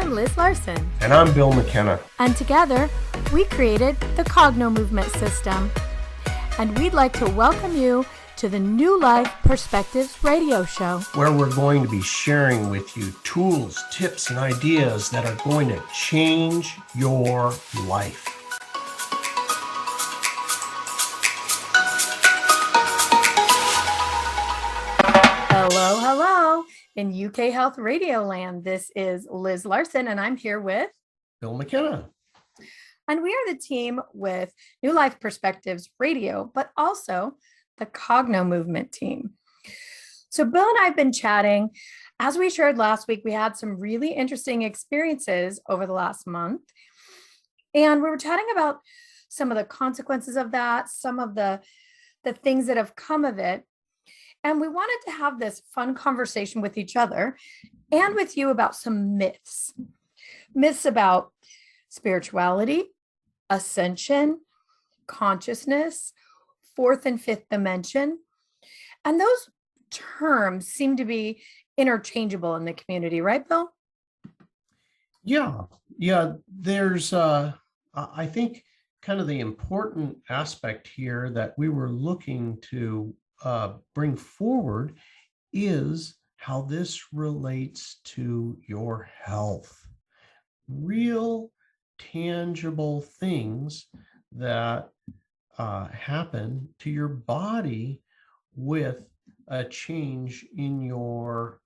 I'm Liz Larson. And I'm Bill Mckenna. And together, we created the CognoMovement system. And we'd like to welcome you to the New Life Perspectives radio show, where we're going to be sharing with you tools, tips, and ideas that are going to change your life. Hello. In UK Health Radio Land, this is Liz Larson, and I'm here with Bill Mckenna. And we are the team with New Life Perspectives Radio, but also the CognoMovement team. So Bill and I have been chatting. As we shared last week, we had some really interesting experiences over the last month. And we were chatting about some of the consequences of that, some of the things that have come of it. And we wanted to have this fun conversation with each other and with you about some myths. Myths about spirituality, ascension, consciousness, fourth and fifth dimension. And those terms seem to be interchangeable in the community, right, Bill? Yeah. There's, I think, kind of the important aspect here that we were looking to bring forward is how this relates to your health. Real, tangible things that happen to your body with a change in your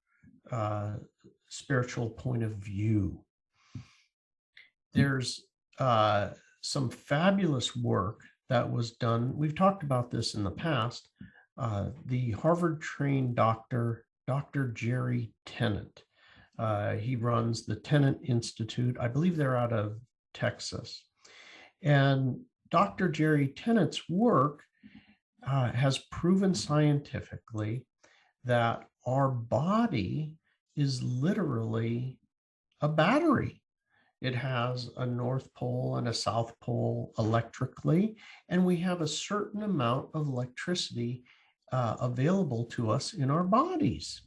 spiritual point of view. There's some fabulous work that was done. We've talked about this in the past. The Harvard-trained Dr. Jerry Tennant. He runs the Tennant Institute. I believe they're out of Texas. And Dr. Jerry Tennant's work has proven scientifically that our body is literally a battery. It has a north pole and a south pole electrically, and we have a certain amount of electricity available to us in our bodies.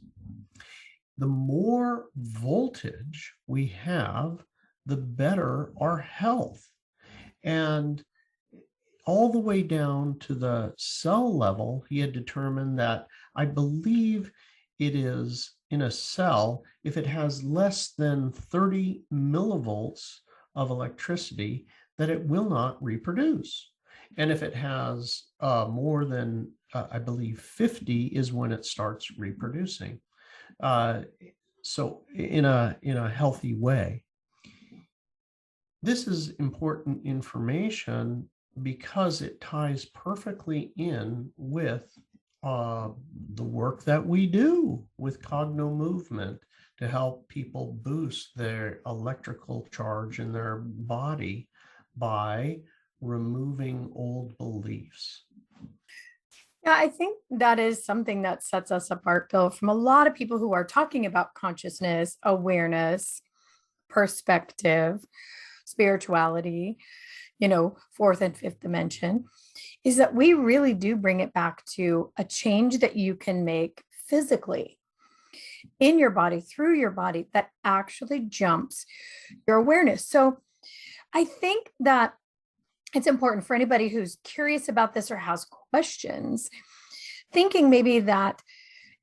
The more voltage we have, the better our health. And all the way down to the cell level, he had determined that, I believe it is in a cell, if it has less than 30 millivolts of electricity, that it will not reproduce. And if it has more than, I believe 50 is when it starts reproducing. So in a healthy way. This is important information because it ties perfectly in with the work that we do with CognoMovement to help people boost their electrical charge in their body by removing old beliefs. Yeah, I think that is something that sets us apart, Bill, from a lot of people who are talking about consciousness, awareness, perspective, spirituality, fourth and fifth dimension, is that we really do bring it back to a change that you can make physically in your body, through your body, that actually jumps your awareness. So I think that it's important for anybody who's curious about this or has questions, thinking maybe that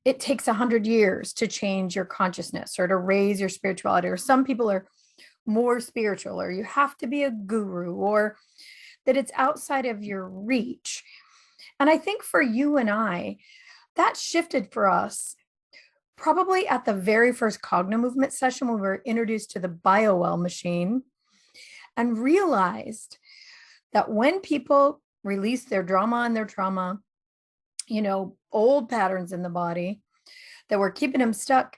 it takes 100 years to change your consciousness or to raise your spirituality, or some people are more spiritual, or you have to be a guru, or that it's outside of your reach. And I think for you and I, that shifted for us probably at the very first CognoMovement session when we were introduced to the BioWell machine and realized that when people release their drama and their trauma, old patterns in the body that were keeping them stuck,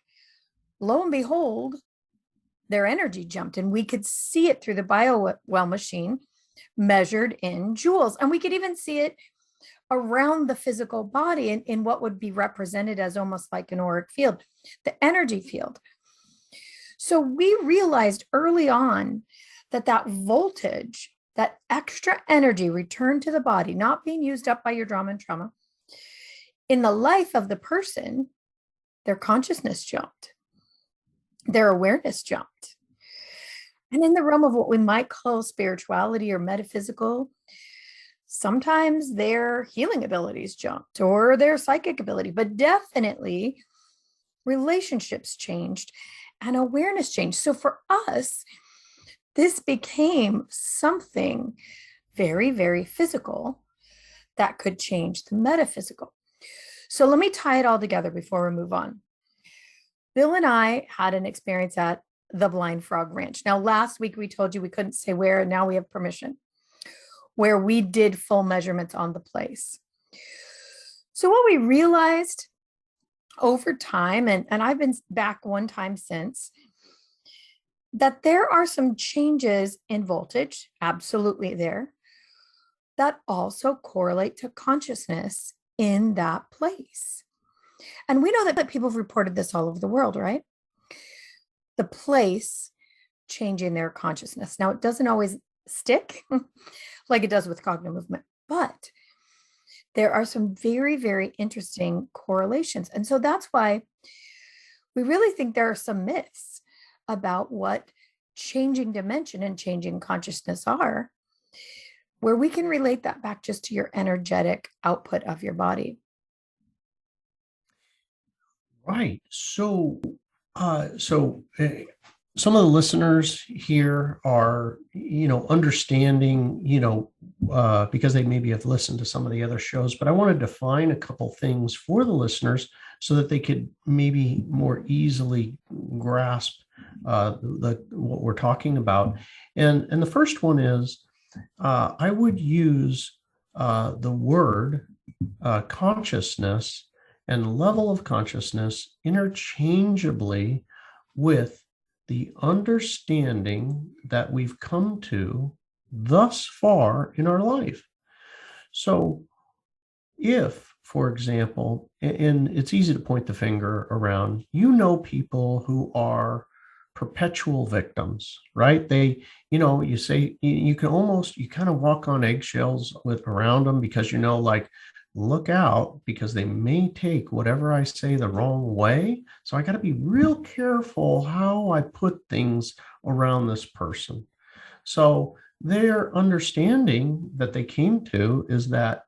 lo and behold, their energy jumped, and we could see it through the BioWell machine measured in joules. And we could even see it around the physical body in what would be represented as almost like an auric field, the energy field. So we realized early on that voltage, that extra energy returned to the body, not being used up by your drama and trauma, in the life of the person, their consciousness jumped, their awareness jumped. And in the realm of what we might call spirituality or metaphysical, sometimes their healing abilities jumped or their psychic ability, but definitely relationships changed and awareness changed. So for us, this became something very, very physical that could change the metaphysical. So let me tie it all together before we move on. Bill and I had an experience at the Blind Frog Ranch. Now, last week we told you we couldn't say where, and now we have permission, where we did full measurements on the place. So, what we realized over time, and I've been back one time since, that there are some changes in voltage, absolutely there, that also correlate to consciousness in that place. And we know that people have reported this all over the world, right? The place changing their consciousness. Now, it doesn't always stick like it does with CognoMovement, but there are some very, very interesting correlations. And so that's why we really think there are some myths about what changing dimension and changing consciousness are, where we can relate that back just to your energetic output of your body. Right. Some of the listeners here are, understanding, because they maybe have listened to some of the other shows, but I want to define a couple things for the listeners so that they could maybe more easily grasp what we're talking about. And the first one is I would use the word consciousness and level of consciousness interchangeably with the understanding that we've come to thus far in our life. So, if, for example, and it's easy to point the finger around, people who are perpetual victims, right? You say you can almost, you kind of walk on eggshells around them because, like, look out because they may take whatever I say the wrong way. So I got to be real careful how I put things around this person. So their understanding that they came to is that,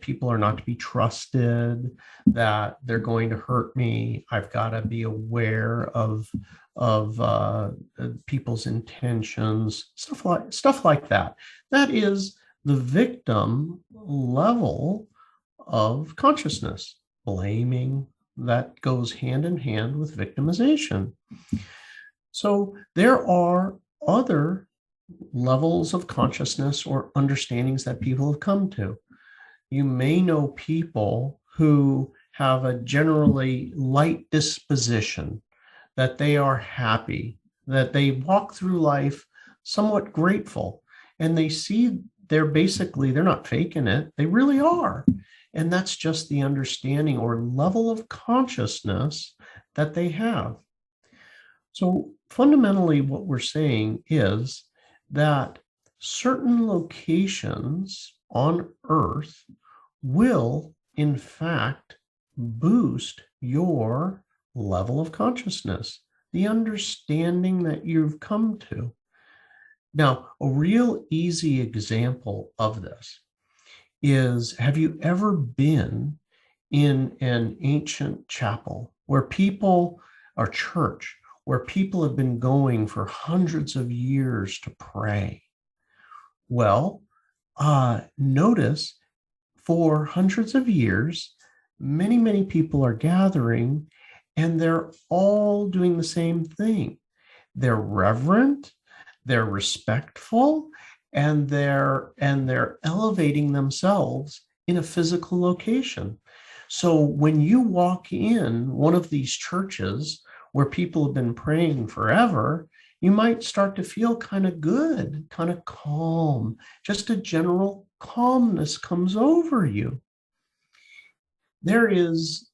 people are not to be trusted, that they're going to hurt me. I've got to be aware of people's intentions, stuff like that. That is the victim level of consciousness. Blaming, that goes hand in hand with victimization. So there are other levels of consciousness or understandings that people have come to. You may know people who have a generally light disposition, that they are happy, that they walk through life somewhat grateful, and they see they're not faking it, they really are. And that's just the understanding or level of consciousness that they have. So fundamentally, what we're saying is that certain locations on Earth will, in fact, boost your level of consciousness, the understanding that you've come to. Now, a real easy example of this is, have you ever been in an ancient chapel where people, or church, where people have been going for hundreds of years to pray? Well, notice for hundreds of years, many, many people are gathering and they're all doing the same thing. They're reverent, they're respectful, and they're elevating themselves in a physical location. So when you walk in one of these churches where people have been praying forever, you might start to feel kind of good, kind of calm. Just a general calmness comes over you. There is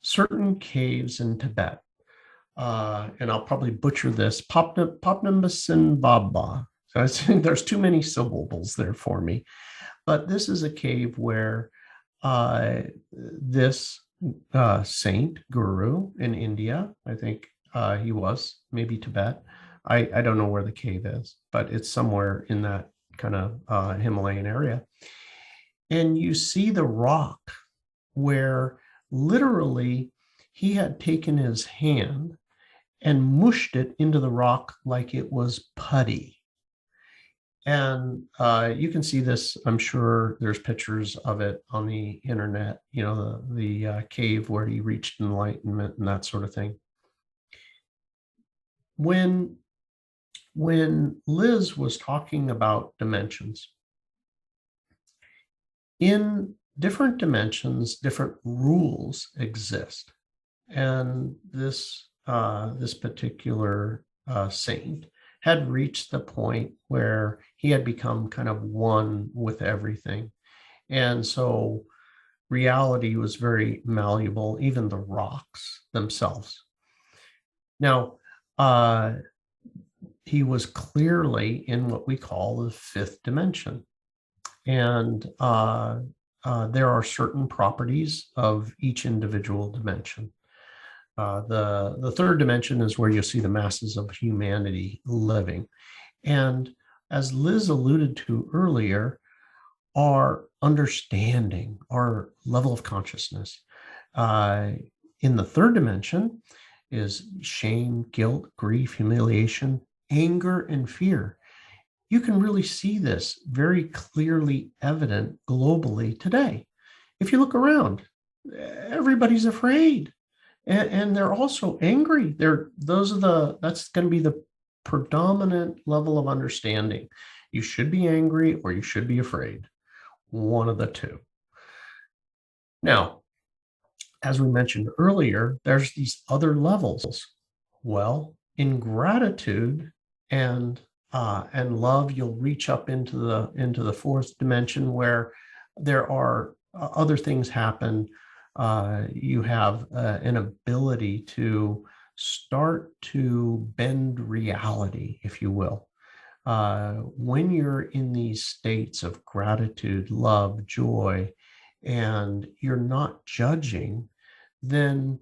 certain caves in Tibet, and I'll probably butcher this, Popnambasin Baba. So I think there's too many syllables there for me. But this is a cave where this saint guru in India, I think he was, maybe Tibet, I don't know where the cave is, but it's somewhere in that kind of Himalayan area. And you see the rock where literally he had taken his hand and mushed it into the rock like it was putty. And you can see this. I'm sure there's pictures of it on the internet, the cave where he reached enlightenment and that sort of thing. When Liz was talking about dimensions, in different dimensions, different rules exist. And this particular saint had reached the point where he had become kind of one with everything. And so reality was very malleable, even the rocks themselves. Now, he was clearly in what we call the fifth dimension. And there are certain properties of each individual dimension. The third dimension is where you see the masses of humanity living. And as Liz alluded to earlier, our understanding, our level of consciousness in the third dimension is shame, guilt, grief, humiliation, anger, and fear. You can really see this very clearly evident globally today. If you look around, everybody's afraid. And they're also angry. That's going to be the predominant level of understanding. You should be angry or you should be afraid. One of the two. Now, as we mentioned earlier, there's these other levels. Well, in gratitude and love, you'll reach up into the fourth dimension where there are other things happen. You have an ability to start to bend reality, if you will. When you're in these states of gratitude, love, joy, and you're not judging, then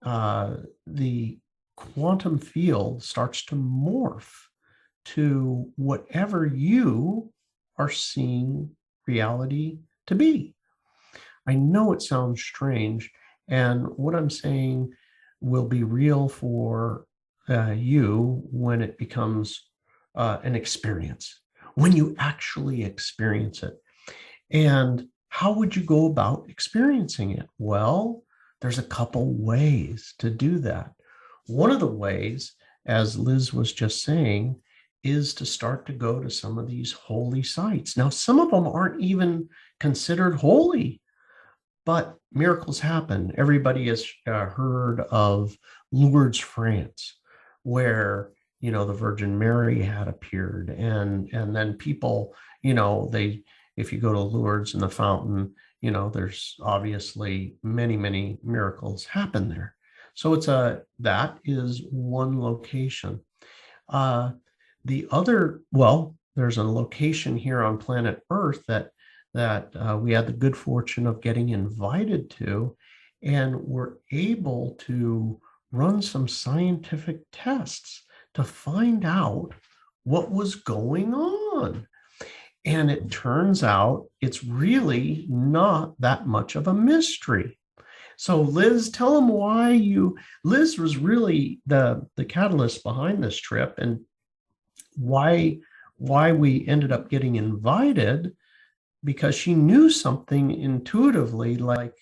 the quantum field starts to morph to whatever you are seeing reality to be. I know it sounds strange, and what I'm saying will be real for you when it becomes an experience, when you actually experience it. And how would you go about experiencing it? Well, there's a couple ways to do that. One of the ways, as Liz was just saying, is to start to go to some of these holy sites. Now, some of them aren't even considered holy, but miracles happen. Everybody has heard of Lourdes, France, where the Virgin Mary had appeared, and then people, if you go to Lourdes and the fountain, there's obviously many miracles happen there. So that is one location. The other, well, there's a location here on planet Earth that we had the good fortune of getting invited to, and we're able to run some scientific tests to find out what was going on. And it turns out it's really not that much of a mystery. So Liz, tell them Liz was really the catalyst behind this trip, and why we ended up getting invited, because she knew something intuitively, like,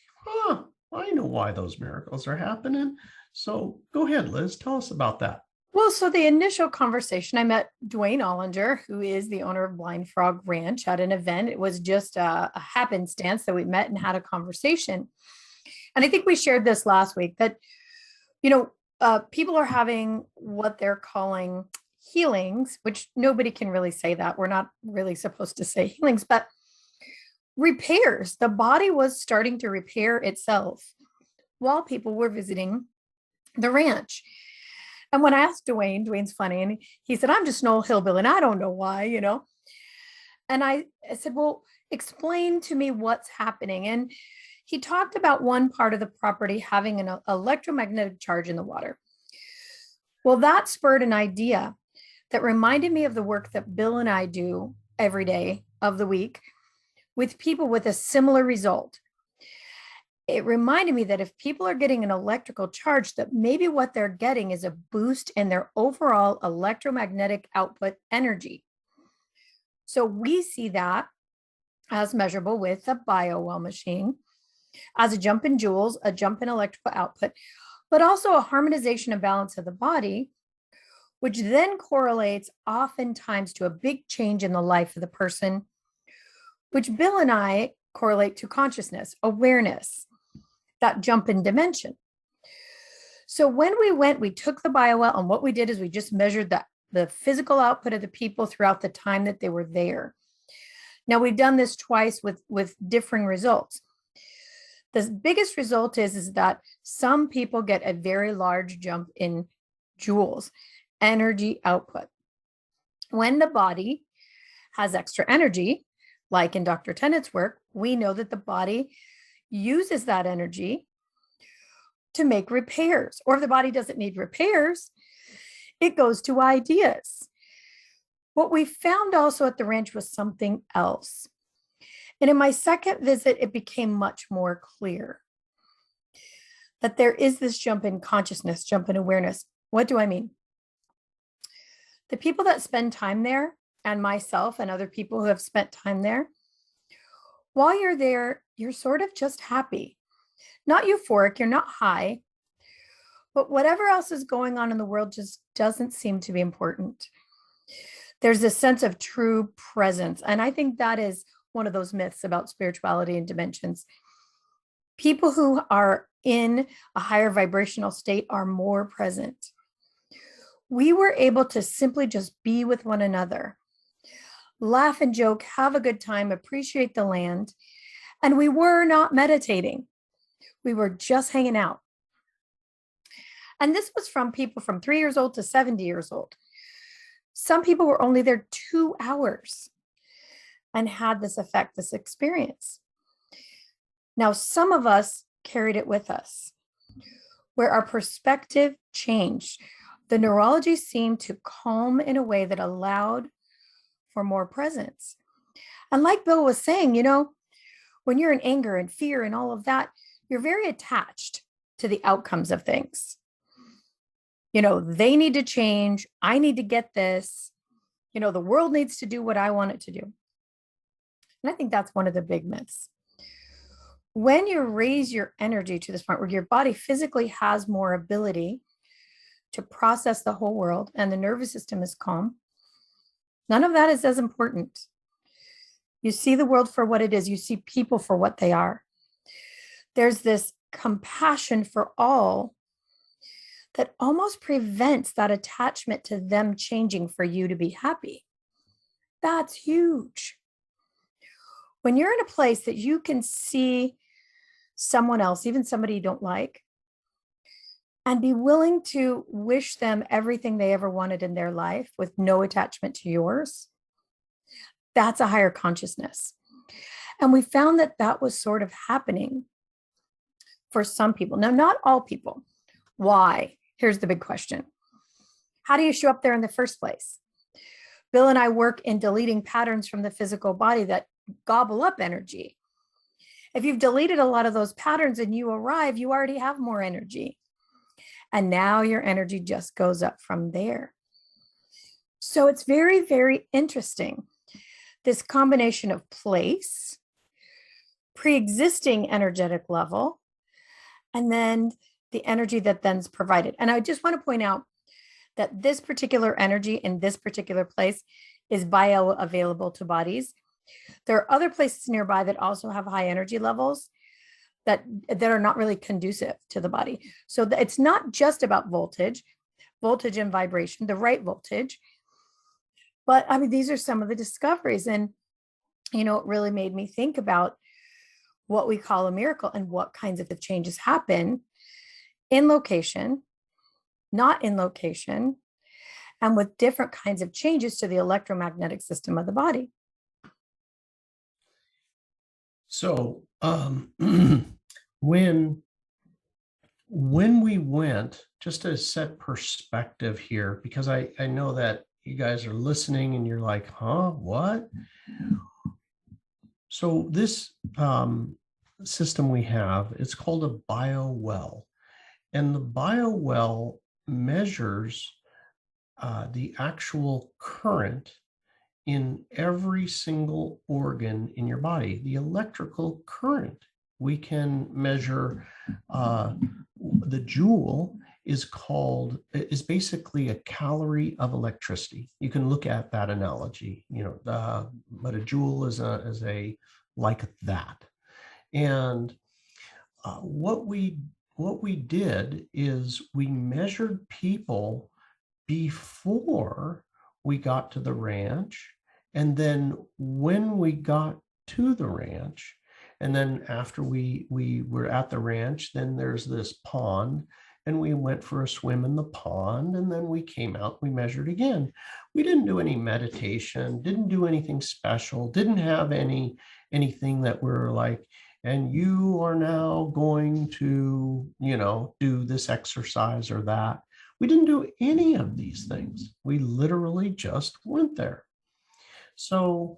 I know why those miracles are happening. So go ahead, Liz, tell us about that. Well, so the initial conversation, I met Dwayne Ollinger, who is the owner of Blind Frog Ranch, at an event. It was just a happenstance that we met and had a conversation. And I think we shared this last week that, people are having what they're calling healings, which nobody can really say that. We're not really supposed to say healings, but repairs. The body was starting to repair itself while people were visiting the ranch. And when I asked Dwayne's funny, and he said, I'm just an old hillbilly and I don't know why, And I said, well, explain to me what's happening. And he talked about one part of the property having an electromagnetic charge in the water. Well, that spurred an idea. that reminded me of the work that Bill and I do every day of the week with people with a similar result. It reminded me that if people are getting an electrical charge, that maybe what they're getting is a boost in their overall electromagnetic output energy. So we see that as measurable with a BioWell machine, as a jump in joules, a jump in electrical output, but also a harmonization and balance of the body, which then correlates oftentimes to a big change in the life of the person, which Bill and I correlate to consciousness, awareness, that jump in dimension. So when we went, we took the BioWell, and what we did is we just measured the physical output of the people throughout the time that they were there. Now we've done this twice with differing results. The biggest result is that some people get a very large jump in joules, energy output. When the body has extra energy, like in Dr. Tennant's work, we know that the body uses that energy to make repairs. Or if the body doesn't need repairs, it goes to ideas. What we found also at the ranch was something else. And in my second visit, it became much more clear that there is this jump in consciousness, jump in awareness. What do I mean? The people that spend time there, and myself and other people who have spent time there, while you're there, you're sort of just happy. Not euphoric, you're not high, but whatever else is going on in the world just doesn't seem to be important. There's a sense of true presence. And I think that is one of those myths about spirituality and dimensions. People who are in a higher vibrational state are more present. We were able to simply just be with one another, laugh and joke, have a good time, appreciate the land. And we were not meditating. We were just hanging out. And this was from people from 3 years old to 70 years old. Some people were only there 2 hours and had this effect, this experience. Now, some of us carried it with us, where our perspective changed. The neurology seemed to calm in a way that allowed for more presence. And like Bill was saying, when you're in anger and fear and all of that, you're very attached to the outcomes of things. They need to change. I need to get this. The world needs to do what I want it to do. And I think that's one of the big myths. When you raise your energy to this point where your body physically has more ability to process the whole world and the nervous system is calm, none of that is as important. You see the world for what it is. You see people for what they are. There's this compassion for all that almost prevents that attachment to them changing for you to be happy. That's huge. When you're in a place that you can see someone else, even somebody you don't like, and be willing to wish them everything they ever wanted in their life with no attachment to yours, that's a higher consciousness. And we found that that was sort of happening for some people. Now, not all people. Why? Here's the big question. How do you show up there in the first place? Bill and I work in deleting patterns from the physical body that gobble up energy. If you've deleted a lot of those patterns and you arrive, you already have more energy. And now your energy just goes up from there. So it's very, very interesting. This combination of place, pre-existing energetic level, and then the energy that then's provided. And I just want to point out that this particular energy in this particular place is bioavailable to bodies. There are other places nearby that also have high energy levels that are not really conducive to the body. So it's not just about voltage and vibration, the right voltage. But I mean, these are some of the discoveries. And, it really made me think about what we call a miracle and what kinds of changes happen in location, not in location, and with different kinds of changes to the electromagnetic system of the body. So when we went, just to set perspective here, because I know that you guys are listening and you're like, huh, what? So this system we have, it's called a bio well. And the bio well measures the actual current in every single organ in your body, the electrical current. We can measure the joule is basically a calorie of electricity. You can look at that analogy, but a joule is a like that. And what we did is we measured people before we got to the ranch, and then when we got to the ranch, and then after we were at the ranch, then there's this pond, and we went for a swim in the pond, and then we came out, we measured again. We didn't do any meditation, didn't do anything special, didn't have anything that we're like, and you are now going to, do this exercise or that. We didn't do any of these things. We literally just went there. So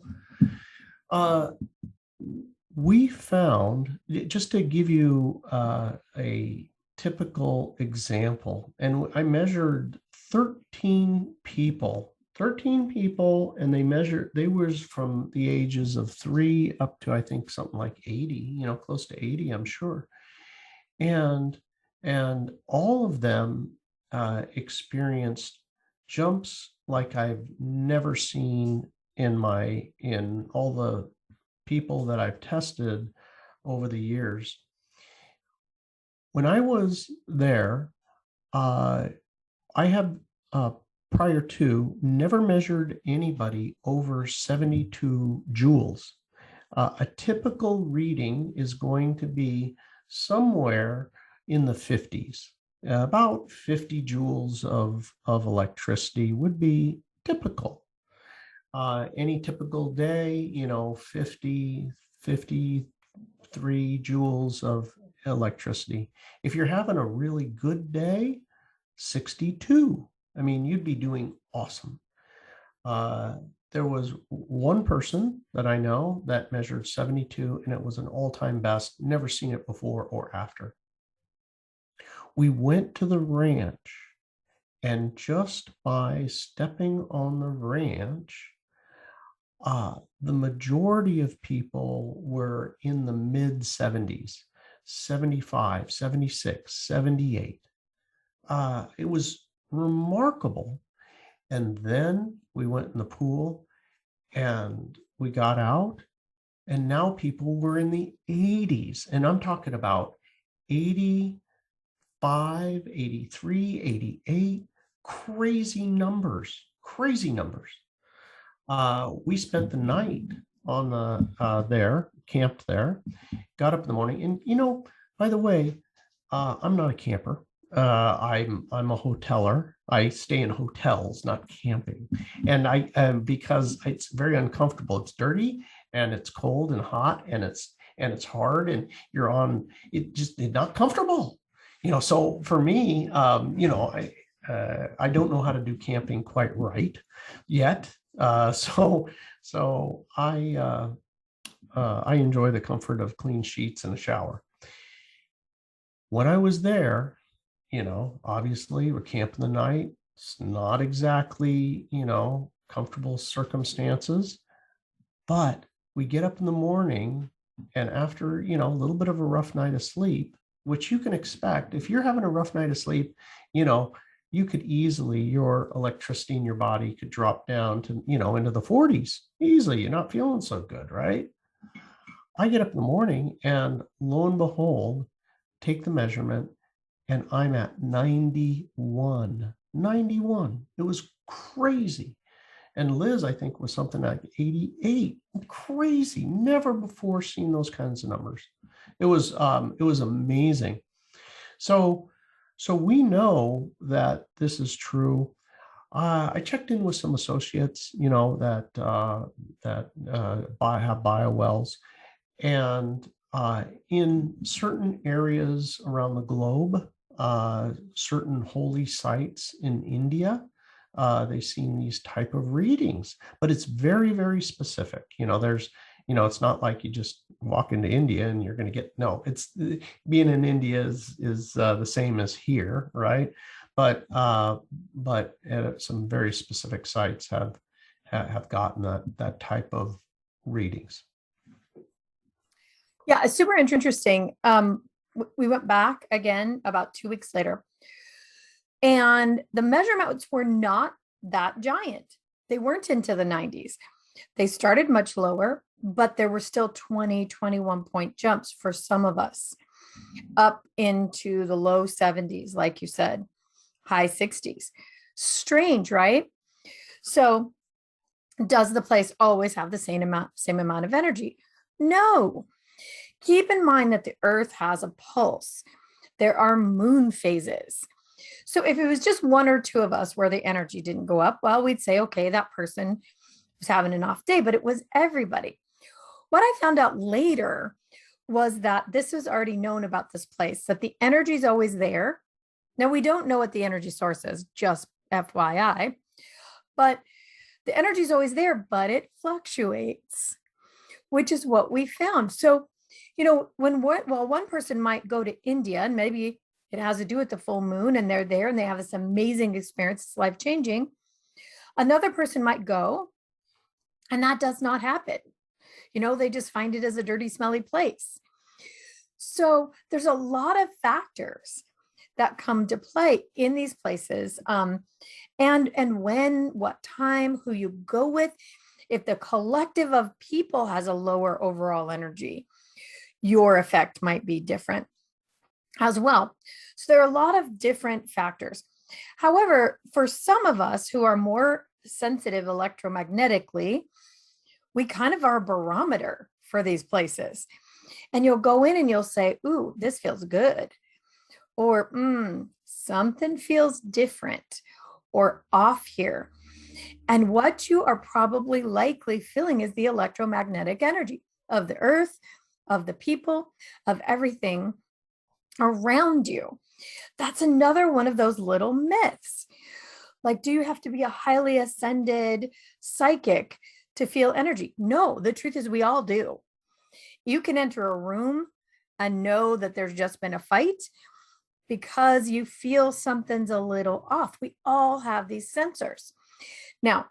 we found, just to give you a typical example, and I measured 13 people, and they was from the ages of 3 up to, I think, something like 80, close to 80, I'm sure. And all of them experienced jumps like I've never seen in all the people that I've tested over the years. When I was there, I have prior to never measured anybody over 72 joules. A typical reading is going to be somewhere in the 50s. About 50 joules of electricity would be typical. Any typical day, 53 joules of electricity. If you're having a really good day, 62. I mean, you'd be doing awesome. There was one person that I know that measured 72, and it was an all-time best. Never seen it before or after. We went to the ranch, and just by stepping on the ranch, the majority of people were in the mid 70s, 75, 76, 78. It was remarkable. And then we went in the pool and we got out, and now people were in the 80s. And I'm talking about 85, 83, 88, crazy numbers, crazy numbers. We spent the night on the camped there, got up in the morning, and by the way, I'm not a camper. I'm a hoteler. I stay in hotels, not camping, and because it's very uncomfortable. It's dirty and it's cold and hot and it's hard and you're on. It's not comfortable. So for me, I don't know how to do camping quite right yet. So I enjoy the comfort of clean sheets and a shower. When I was there, obviously we're camping the night. It's not exactly, comfortable circumstances, but we get up in the morning, and after, a little bit of a rough night of sleep, which you can expect if you're having a rough night of sleep, you could easily, your electricity in your body could drop down to, into the 40s easily. You're not feeling so good, right? I get up in the morning and lo and behold, take the measurement, and I'm at 91. It was crazy. And Liz, I think, was something like 88. Crazy. Never before seen those kinds of numbers. It was amazing. So we know that this is true. I checked in with some associates, that have biowells, and in certain areas around the globe, certain holy sites in India, they've seen these type of readings, but it's very, very specific. It's not like you just walk into India and you're going to get, no, it's being in India is the same as here, right? But some very specific sites have gotten that type of readings. Yeah, it's super interesting. We went back again about 2 weeks later, and the measurements were not that giant. They weren't into the 90s. They started much lower, but there were still 20, 21 point jumps for some of us, up into the low 70s, like you said, high 60s. Strange, right? So, does the place always have the same amount of energy? No. Keep in mind that the earth has a pulse. There are moon phases. So if it was just one or two of us where the energy didn't go up, well, we'd say, okay, that person was having an off day, but it was everybody. What I found out later was that this was already known about this place, that the energy is always there. Now, we don't know what the energy source is, just FYI, but the energy is always there, but it fluctuates, which is what we found. So, one person might go to India, and maybe it has to do with the full moon, and they're there and they have this amazing experience, it's life changing. Another person might go, and that does not happen. They just find it as a dirty, smelly place. So there's a lot of factors that come to play in these places. And when, what time, who you go with. If the collective of people has a lower overall energy, your effect might be different as well. So there are a lot of different factors. However, for some of us who are more sensitive electromagnetically, we kind of are a barometer for these places. And you'll go in and you'll say, ooh, this feels good. Or, something feels different or off here. And what you are probably likely feeling is the electromagnetic energy of the earth, of the people, of everything around you. That's another one of those little myths. Like, do you have to be a highly ascended psychic to feel energy? No, the truth is we all do. You can enter a room and know that there's just been a fight because you feel something's a little off. We all have these sensors. Now,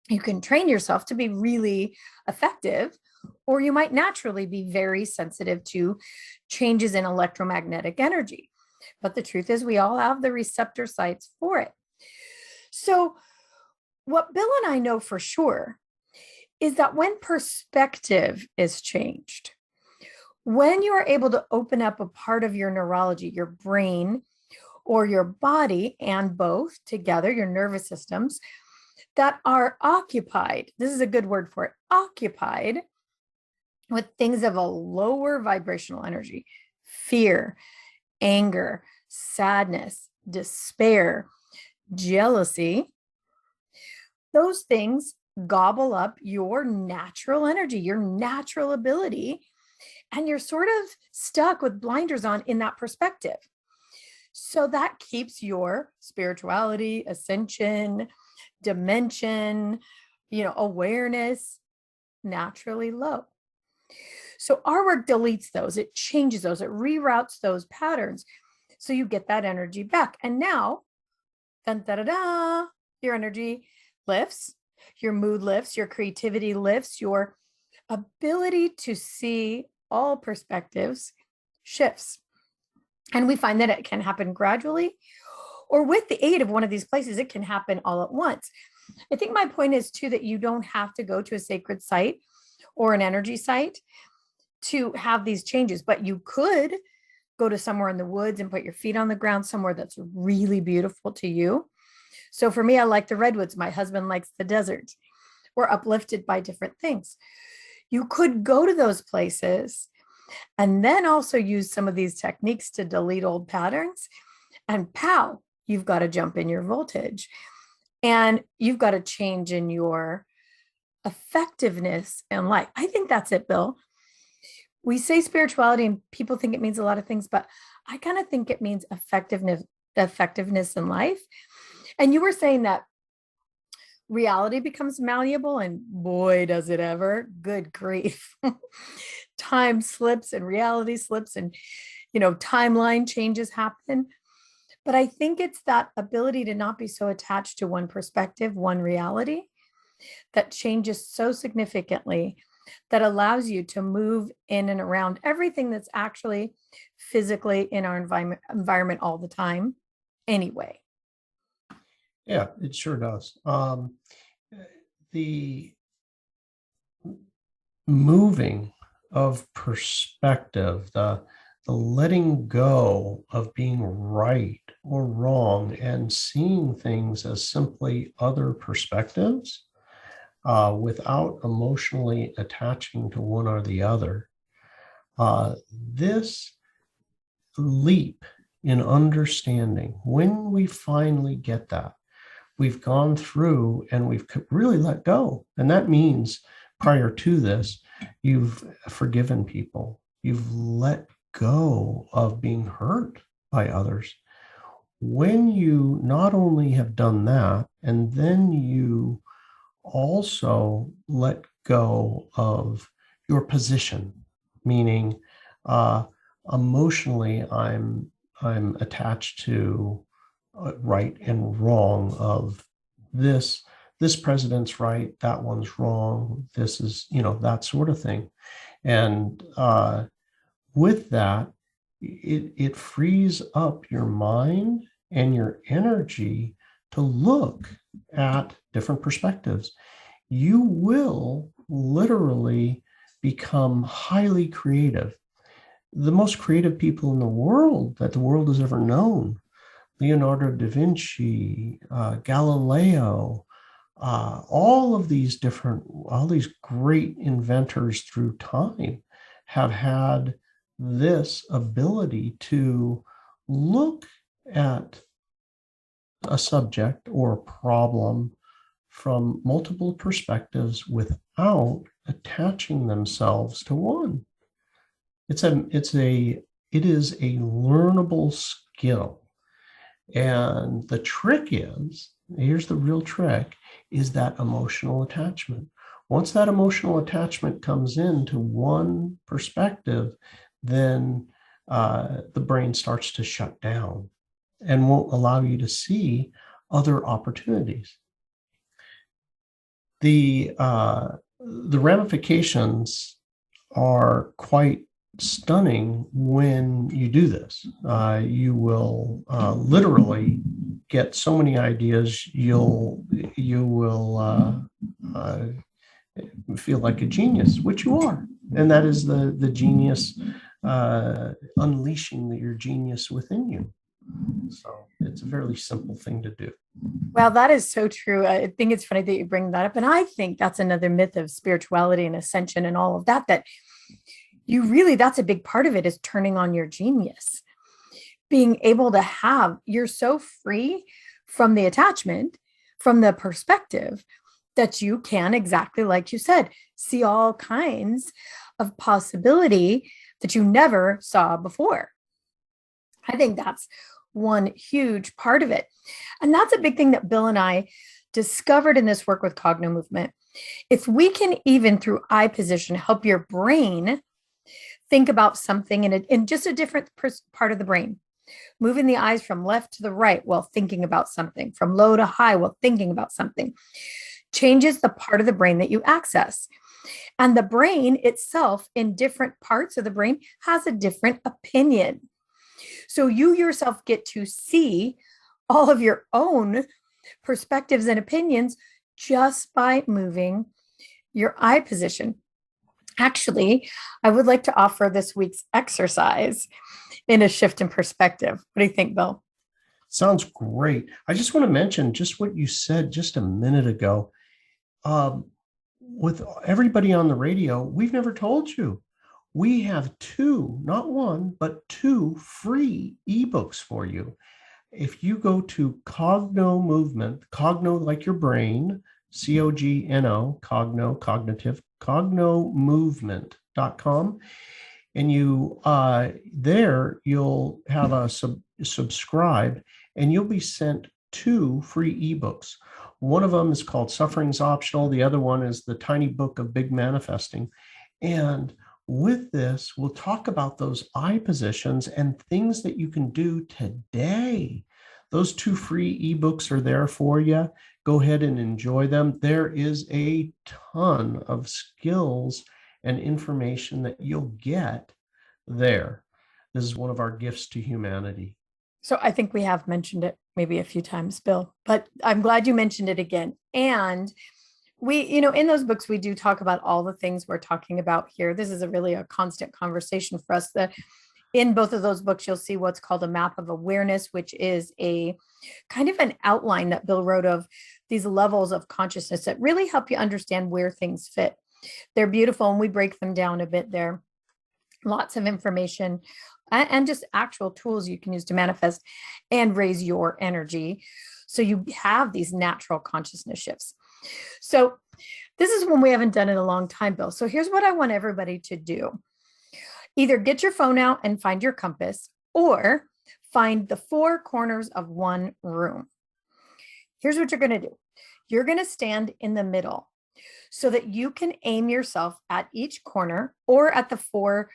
you can train yourself to be really effective, or you might naturally be very sensitive to changes in electromagnetic energy. But the truth is, we all have the receptor sites for it. So, what Bill and I know for sure is that when perspective is changed, when you are able to open up a part of your neurology, your brain or your body, and both together, your nervous systems, that are occupied, this is a good word for it, occupied with things of a lower vibrational energy, fear, anger, sadness, despair, jealousy, those things gobble up your natural energy, your natural ability, and you're sort of stuck with blinders on in that perspective. So that keeps your spirituality, ascension, dimension, awareness naturally low. So our work deletes those, it changes those, it reroutes those patterns. So you get that energy back. And now, dun, da, da, da, your energy lifts, your mood lifts, your creativity lifts, your ability to see all perspectives shifts. And we find that it can happen gradually, or with the aid of one of these places, it can happen all at once. I think my point is too that you don't have to go to a sacred site or an energy site to have these changes, but you could go to somewhere in the woods and put your feet on the ground, somewhere that's really beautiful to you. So for me, I like the redwoods. My husband likes the desert. We're uplifted by different things. You could go to those places and then also use some of these techniques to delete old patterns, and pow, you've got to jump in your voltage and you've got to change in your effectiveness in life. I think that's it, Bill. We say spirituality and people think it means a lot of things, but I kind of think it means effectiveness in life. And you were saying that reality becomes malleable, and boy, does it ever. Good grief. Time slips and reality slips, and timeline changes happen. But I think it's that ability to not be so attached to one perspective, one reality that changes so significantly, that allows you to move in and around everything that's actually physically in our environment all the time anyway. Yeah, it sure does. The moving of perspective, the letting go of being right or wrong and seeing things as simply other perspectives, without emotionally attaching to one or the other. This leap in understanding, when we finally get that, we've gone through and we've really let go. And that means prior to this, you've forgiven people, you've let go of being hurt by others. When you not only have done that, and then you also let go of your position, meaning emotionally, I'm attached to right and wrong of this president's right, that one's wrong, this is, that sort of thing. And with that, it frees up your mind and your energy to look at different perspectives. You will literally become highly creative. The most creative people in the world that the world has ever known, Leonardo da Vinci, Galileo, all these great inventors through time have had this ability to look at a subject or a problem from multiple perspectives without attaching themselves to one. It is a learnable skill. And the trick is, here's the real trick, is that emotional attachment. Once that emotional attachment comes into one perspective, then the brain starts to shut down and won't allow you to see other opportunities. The ramifications are quite stunning when you do this. You will literally get so many ideas. You will feel like a genius, which you are, and that is the genius, unleashing your genius within you. So it's a fairly simple thing to do. Well, that is so true. I think it's funny that you bring that up. And I think that's another myth of spirituality and ascension and all of that, that that's a big part of it, is turning on your genius. Being able to you're so free from the attachment, from the perspective, that you can, exactly like you said, see all kinds of possibility that you never saw before. I think that's one huge part of it. And that's a big thing that Bill and I discovered in this work with CognoMovement. If we can, even through eye position, help your brain think about something in just a different part of the brain, moving the eyes from left to the right while thinking about something, from low to high while thinking about something, changes the part of the brain that you access. And the brain itself, in different parts of the brain, has a different opinion. So you yourself get to see all of your own perspectives and opinions just by moving your eye position. Actually, I would like to offer this week's exercise in a shift in perspective. What do you think, Bill? Sounds great. I just want to mention just what you said just a minute ago. With everybody on the radio, we've never told you. We have two, not one, but two free ebooks for you. If you go to CognoMovement, Cogno like your brain, COGNO, Cogno, cognitive, CognoMovement.com. And you there you'll have a subscribe, and you'll be sent two free ebooks. One of them is called Suffering's Optional. The other one is The Tiny Book of Big Manifesting. And with this, we'll talk about those eye positions and things that you can do today. Those 2 free ebooks are there for you. Go ahead and enjoy them. There is a ton of skills and information that you'll get there. This is one of our gifts to humanity. So I think we have mentioned it maybe a few times, Bill, but I'm glad you mentioned it again. And we, in those books, we do talk about all the things we're talking about here. This is really a constant conversation for us. That in both of those books, you'll see what's called a map of awareness, which is a kind of an outline that Bill wrote of these levels of consciousness that really help you understand where things fit. They're beautiful, and we break them down a bit there. Lots of information and just actual tools you can use to manifest and raise your energy. So you have these natural consciousness shifts. So this is one we haven't done in a long time, Bill. So here's what I want everybody to do. Either get your phone out and find your compass, or find the 4 corners of one room. Here's what you're going to do. You're going to stand in the middle so that you can aim yourself at each corner or at the 4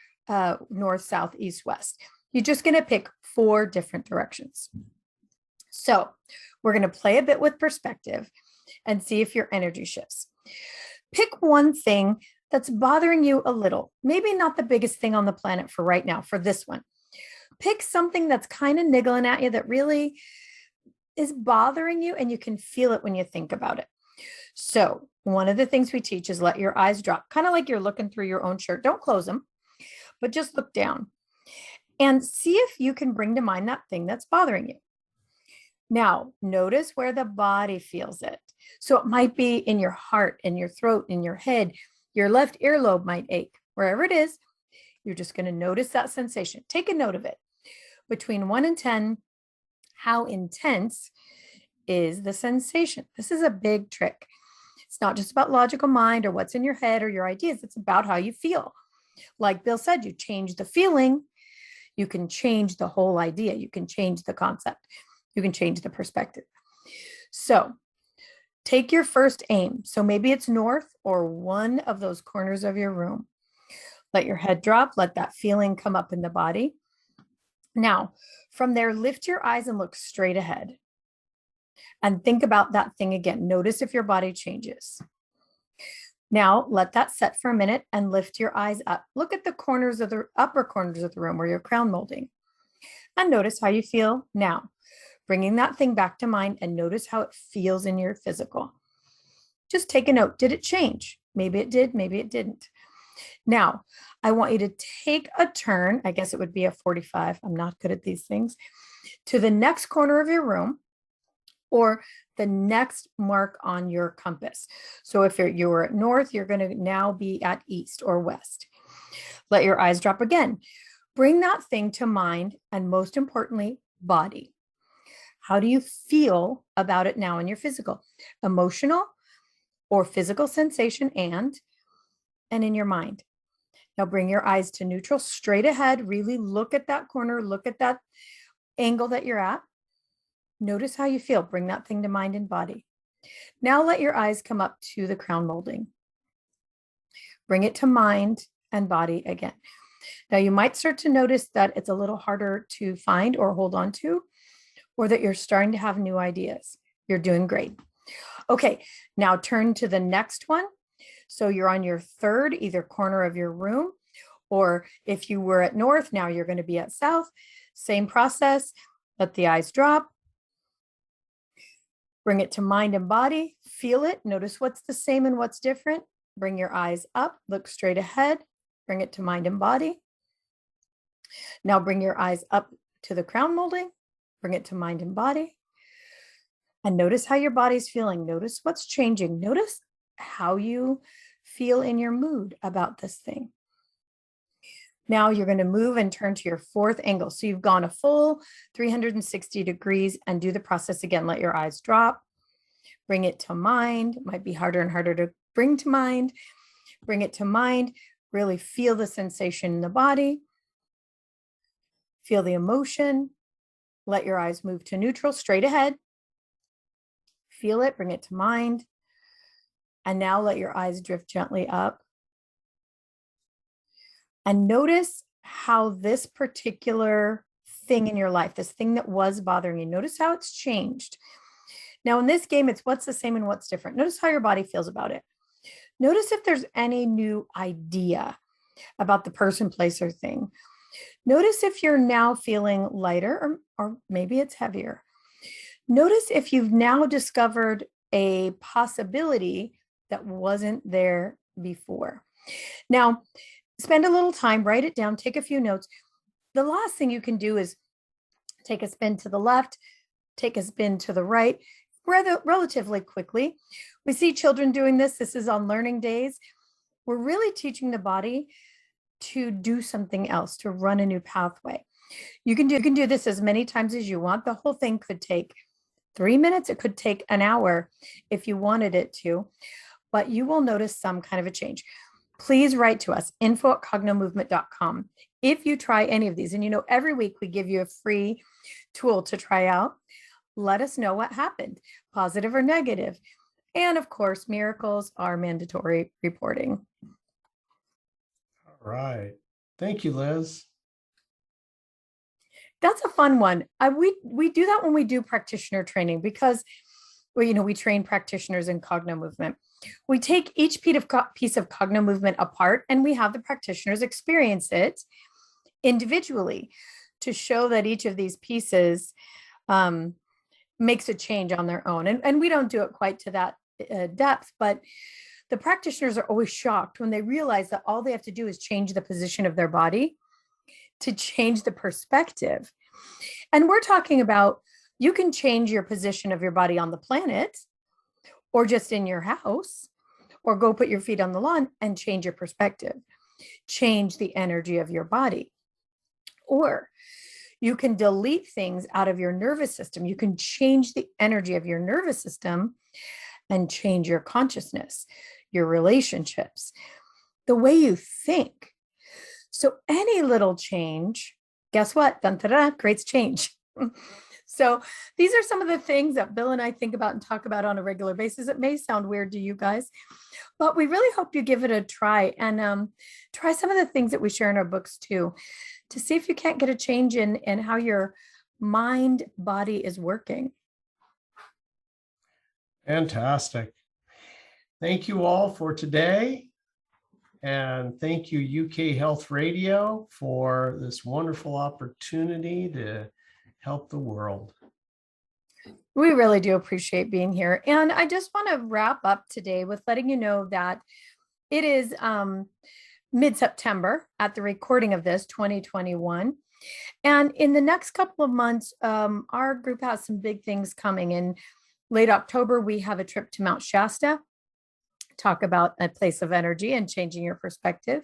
north, south, east, west. You're just going to pick 4 different directions. So we're going to play a bit with perspective and see if your energy shifts. Pick one thing that's bothering you a little, maybe not the biggest thing on the planet for right now, for this one. Pick something that's kind of niggling at you that really is bothering you, and you can feel it when you think about it. So one of the things we teach is let your eyes drop, kind of like you're looking through your own shirt. Don't close them, but just look down and see if you can bring to mind that thing that's bothering you. Now, notice where the body feels it. So it might be in your heart, in your throat, in your head. Your left earlobe might ache. Wherever it is, you're just going to notice that sensation. Take a note of it. Between 1 and 10, how intense is the sensation? This is a big trick. It's not just about logical mind or what's in your head or your ideas. It's about how you feel. Like Bill said, you change the feeling, you can change the whole idea. You can change the concept. You can change the perspective. So take your first aim. So maybe it's north or one of those corners of your room. Let your head drop. Let that feeling come up in the body. Now, from there, lift your eyes and look straight ahead. And think about that thing again. Notice if your body changes. Now, let that set for a minute and lift your eyes up. Look at the corners of the upper corners of the room where you're crown molding. And notice how you feel now. Bringing that thing back to mind and notice how it feels in your physical. Just take a note. Did it change? Maybe it did, maybe it didn't. Now, I want you to take a turn. I guess it would be a 45. I'm not good at these things. To the next corner of your room or the next mark on your compass. So if you're at north, you're going to now be at east or west. Let your eyes drop again. Bring that thing to mind, and most importantly, body. How do you feel about it now in your physical, emotional, or physical sensation and in your mind? Now bring your eyes to neutral, straight ahead. Really look at that corner, look at that angle that you're at. Notice how you feel. Bring that thing to mind and body. Now let your eyes come up to the crown molding. Bring it to mind and body again. Now you might start to notice that it's a little harder to find or hold on to, or that you're starting to have new ideas. You're doing great. Okay, now turn to the next one. So you're on your third, either corner of your room, or if you were at north, now you're going to be at south. Same process. Let the eyes drop. Bring it to mind and body. Feel it. Notice what's the same and what's different. Bring your eyes up. Look straight ahead. Bring it to mind and body. Now bring your eyes up to the crown molding. Bring it to mind and body. And notice how your body's feeling. Notice what's changing. Notice how you feel in your mood about this thing. Now you're going to move and turn to your fourth angle. So you've gone a full 360 degrees and do the process again. Let your eyes drop. Bring it to mind. It might be harder and harder to bring to mind. Bring it to mind. Really feel the sensation in the body. Feel the emotion. Let your eyes move to neutral, straight ahead. feel it, bring it to mind. And now let your eyes drift gently up. And notice how this particular thing in your life, this thing that was bothering you, notice how it's changed. Now, in this game, it's what's the same and what's different. Notice how your body feels about it. Notice if there's any new idea about the person, place, or thing. Notice if you're now feeling lighter or maybe it's heavier. Notice if you've now discovered a possibility that wasn't there before. Now, spend a little time, write it down, take a few notes. The last thing you can do is take a spin to the left, take a spin to the right, relatively quickly. We see children doing this. This is on learning days. We're really teaching the body to do something else, to run a new pathway. You can do this as many times as you want. The whole thing could take 3 minutes. It could take an hour if you wanted it to, but you will notice some kind of a change. Please write to us, info@CognoMovement.com. If you try any of these, and every week we give you a free tool to try out, let us know what happened, positive or negative. And of course, miracles are mandatory reporting. All right. Thank you, Liz. That's a fun one. We do that when we do practitioner training because we train practitioners in CognoMovement. We take each piece of CognoMovement apart and we have the practitioners experience it individually to show that each of these pieces makes a change on their own. And we don't do it quite to that depth, but the practitioners are always shocked when they realize that all they have to do is change the position of their body to change the perspective. And we're talking about you can change your position of your body on the planet or just in your house or go put your feet on the lawn and change your perspective, change the energy of your body. Or you can delete things out of your nervous system. You can change the energy of your nervous system and change your consciousness, your relationships, the way you think. So any little change, guess what? Dun, da, da, creates change. So these are some of the things that Bill and I think about and talk about on a regular basis. It may sound weird to you guys, but we really hope you give it a try and try some of the things that we share in our books too, to see if you can't get a change in how your mind body is working. Fantastic. Thank you all for today. And thank you, UK Health Radio, for this wonderful opportunity to help the world. We really do appreciate being here. And I just want to wrap up today with letting you know that it is mid-September at the recording of this, 2021. And in the next couple of months, our group has some big things coming. In late October, we have a trip to Mount Shasta, talk about a place of energy and changing your perspective.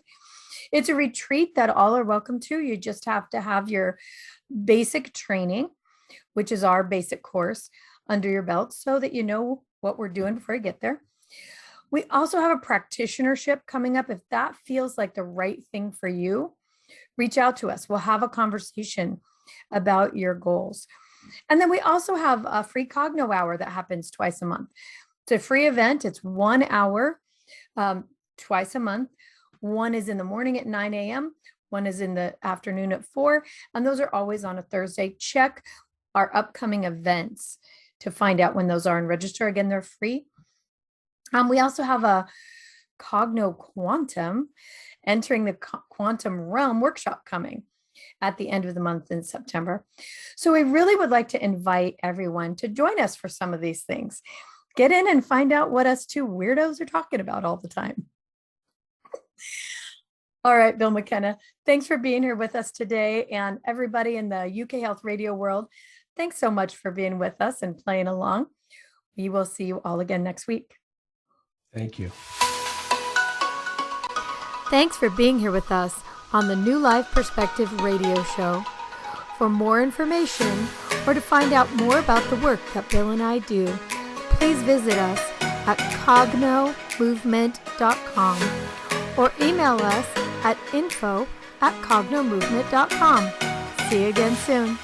It's a retreat that all are welcome to. You just have to have your basic training, which is our basic course, under your belt so that you know what we're doing before you get there. We also have a practitionership coming up. If that feels like the right thing for you, reach out to us. We'll have a conversation about your goals. And then we also have a free Cogno Hour that happens twice a month. It's a free event. It's 1 hour twice a month. One is in the morning at 9 a.m. One is in the afternoon at 4. And those are always on a Thursday. Check our upcoming events to find out when those are and register. Again, they're free. We also have a Cogno Quantum, entering the quantum realm workshop coming at the end of the month in September. So we really would like to invite everyone to join us for some of these things. Get in and find out what us two weirdos are talking about all the time. All right, Bill Mckenna, thanks for being here with us today. And everybody in the UK Health Radio world, thanks so much for being with us and playing along. We will see you all again next week. Thank you. Thanks for being here with us on the New Life Perspective radio show. For more information or to find out more about the work that Bill and I do, please visit us at CognoMovement.com or email us at info@CognoMovement.com. See you again soon.